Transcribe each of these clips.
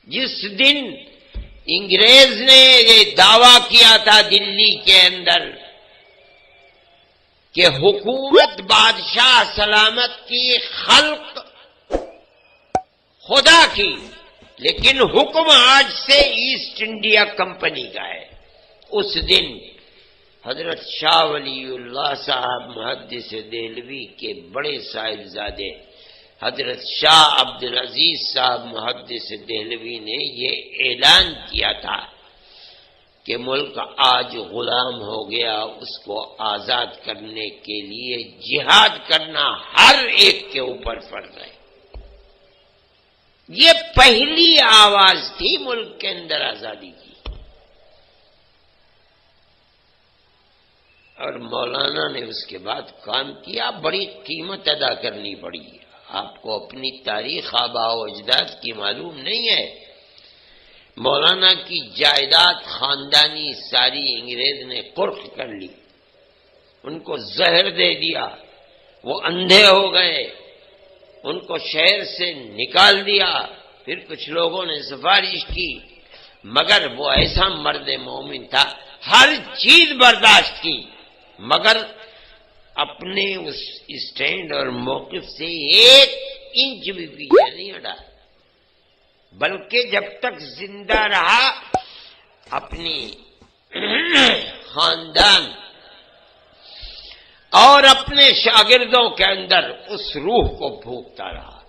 جس دن انگریز نے یہ دعویٰ کیا تھا دلی کے اندر کہ حکومت بادشاہ سلامت کی، خلق خدا کی، لیکن حکم آج سے ایسٹ انڈیا کمپنی کا ہے، اس دن حضرت شاہ ولی اللہ صاحب محدث دہلوی کے بڑے صاحبزادے حضرت شاہ عبد العزیز صاحب محدث دہلوی نے یہ اعلان کیا تھا کہ ملک آج غلام ہو گیا، اس کو آزاد کرنے کے لیے جہاد کرنا ہر ایک کے اوپر فرض ہے۔ یہ پہلی آواز تھی ملک کے اندر آزادی کی، اور مولانا نے اس کے بعد کام کیا، بڑی قیمت ادا کرنی پڑی۔ آپ کو اپنی تاریخ آباء و اجداد کی معلوم نہیں ہے، مولانا کی جائیداد خاندانی ساری انگریز نے قرق کر لی، ان کو زہر دے دیا، وہ اندھے ہو گئے، ان کو شہر سے نکال دیا۔ پھر کچھ لوگوں نے سفارش کی، مگر وہ ایسا مرد مومن تھا، ہر چیز برداشت کی، مگر اپنے اس اسٹینڈ اور موقف سے ایک انچ بھی پیچھے نہیں ہٹا، بلکہ جب تک زندہ رہا اپنی خاندان اور اپنے شاگردوں کے اندر اس روح کو پھونکتا رہا۔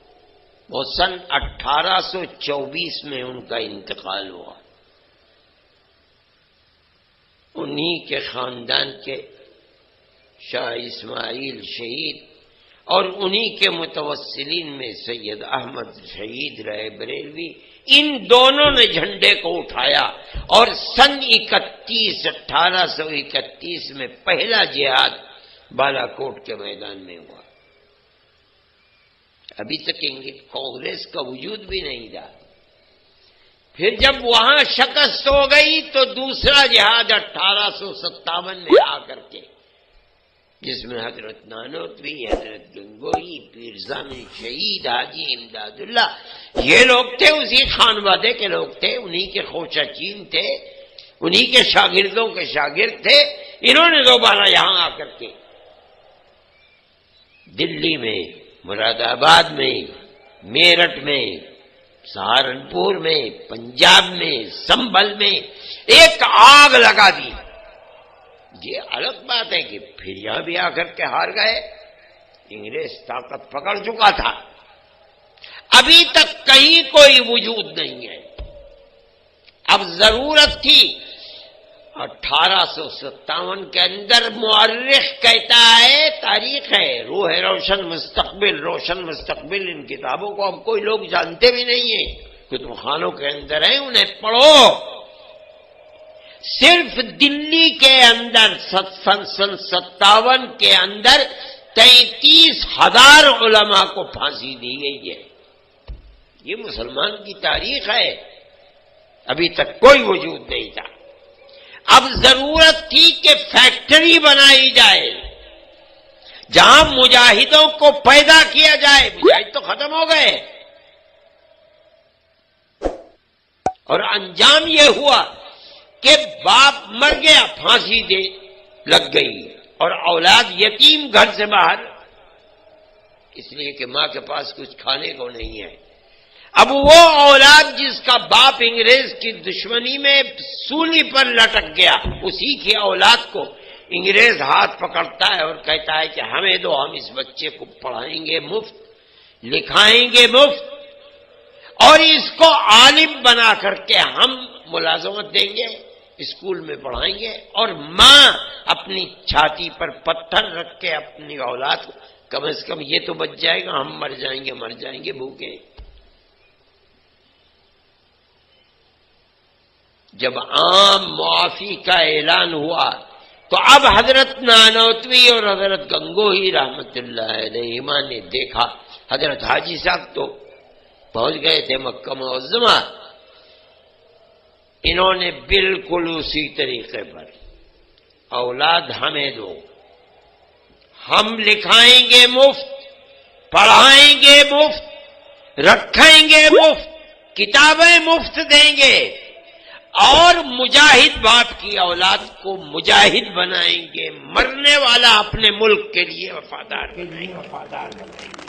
وہ سن 1824 میں ان کا انتقال ہوا۔ انہی کے خاندان کے شاہ اسماعیل شہید اور انہی کے متوسلین میں سید احمد شہید رہے بریلوی، ان دونوں نے جھنڈے کو اٹھایا، اور سن 1831 میں پہلا جہاد بالا کوٹ کے میدان میں ہوا۔ ابھی تک کانگریس کا وجود بھی نہیں تھا۔ پھر جب وہاں شکست ہو گئی تو دوسرا جہاد 1857 میں آ کر کے، جس میں حضرت نانوتوی، حضرت گنگوئی، پیرزامن شہید، حاجی امداد اللہ، یہ لوگ تھے، اسی خانوادے کے لوگ تھے، انہی کے خوشہ چین تھے، انہی کے شاگردوں کے شاگرد تھے۔ انہوں نے دوبارہ یہاں آ کر کے دلی میں، مراد آباد میں، میرٹھ میں، سہارنپور میں، پنجاب میں، سنبھل میں ایک آگ لگا دی۔ یہ الگ بات ہے کہ پھر یہاں بھی آ کر کے ہار گئے، انگریز طاقت پکڑ چکا تھا، ابھی تک کہیں کوئی وجود نہیں ہے۔ اب ضرورت تھی 1857 کے اندر، مورخ کہتا ہے، تاریخ ہے، روح روشن مستقبل، روشن مستقبل، ان کتابوں کو اب کوئی لوگ جانتے بھی نہیں ہیں، کتب خانوں کے اندر ہیں، انہیں پڑھو۔ صرف دلی کے اندر سن 57 کے اندر 33,000 علماء کو پھانسی دی گئی ہے۔ یہ مسلمان کی تاریخ ہے، ابھی تک کوئی وجود نہیں تھا۔ اب ضرورت تھی کہ فیکٹری بنائی جائے جہاں مجاہدوں کو پیدا کیا جائے۔ مجاہد تو ختم ہو گئے، اور انجام یہ ہوا کہ باپ مر گیا، پھانسی دے لگ گئی، اور اولاد یتیم گھر سے باہر، اس لیے کہ ماں کے پاس کچھ کھانے کو نہیں ہے۔ اب وہ اولاد جس کا باپ انگریز کی دشمنی میں سولی پر لٹک گیا، اسی کی اولاد کو انگریز ہاتھ پکڑتا ہے اور کہتا ہے کہ ہمیں دو، ہم اس بچے کو پڑھائیں گے مفت، لکھائیں گے مفت، اور اس کو عالم بنا کر کے ہم ملازمت دیں گے، اسکول میں پڑھائیں گے۔ اور ماں اپنی چھاتی پر پتھر رکھ کے اپنی اولاد کو، کم از کم یہ تو بچ جائے گا، ہم مر جائیں گے بھوکے۔ جب عام معافی کا اعلان ہوا تو اب حضرت نانوتوی اور حضرت گنگوئی رحمت اللہ علیہما نے دیکھا، حضرت حاجی صاحب تو پہنچ گئے تھے مکہ معظمہ، انہوں نے بالکل اسی طریقے پر، اولاد ہمیں دو، ہم لکھائیں گے مفت، پڑھائیں گے مفت، رکھیں گے مفت، کتابیں مفت دیں گے اور مجاہد باپ کی اولاد کو مجاہد بنائیں گے، مرنے والا اپنے ملک کے لیے وفادار بنائیں گے۔